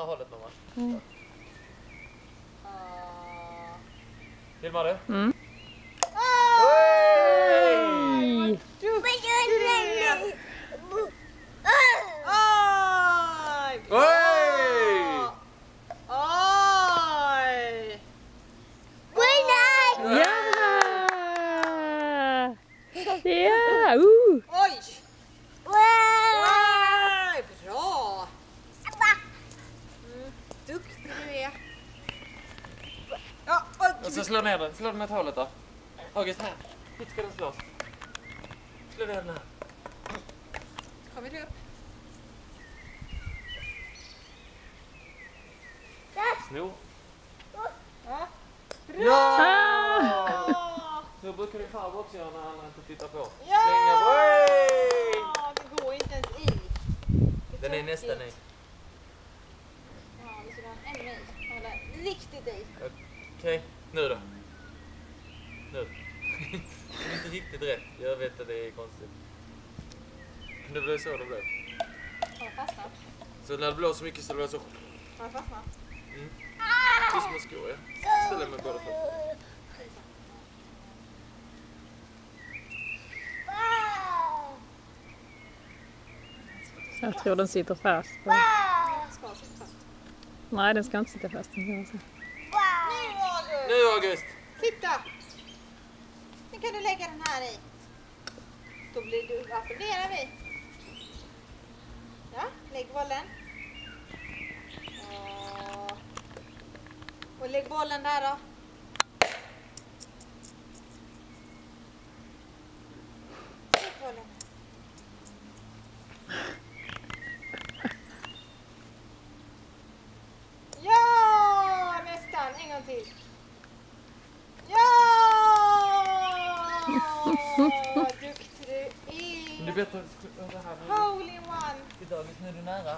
Ja, hållet mamma. Mm. Filmar du? Mm. Oj! Oj! Ja! Ja! Oj! Oj! Bra! Duktig du är. Ja, Och så slå ner den. Slå den med hålet då. August, här. Hit ska den slås. Slå ner den här. kommer du upp. Sno. Ja. Ja! Så brukar din farbror också göra när han inte tittar på. Ja! Slänga. Oj! Det går inte ens i. Den är nästan i. Ja, vi ska ha en ännu i. Ha den riktigt i. Okej, nu då. Nu. Det är inte riktigt rätt. Jag vet att det är konstigt. Men det blev så det blev. Har den fastnat? Så när det blåser så mycket så det blir så... Har den fastnat? Det är som en skor, ja. Ställer mig båda på. Jag tror den sitter fast. Den ska sitta fast. Nej, den ska inte sitta fast. Den ska Nu August! Titta! Nu kan du lägga den här i. Då blir du, applåderar vi. Ja, lägg bollen. Och lägg bollen där då. Lägg bollen. Ja, nästan. En gång till. Ja! Duktig du är. Det är bättre att... Hole in one. August, nu är du nära.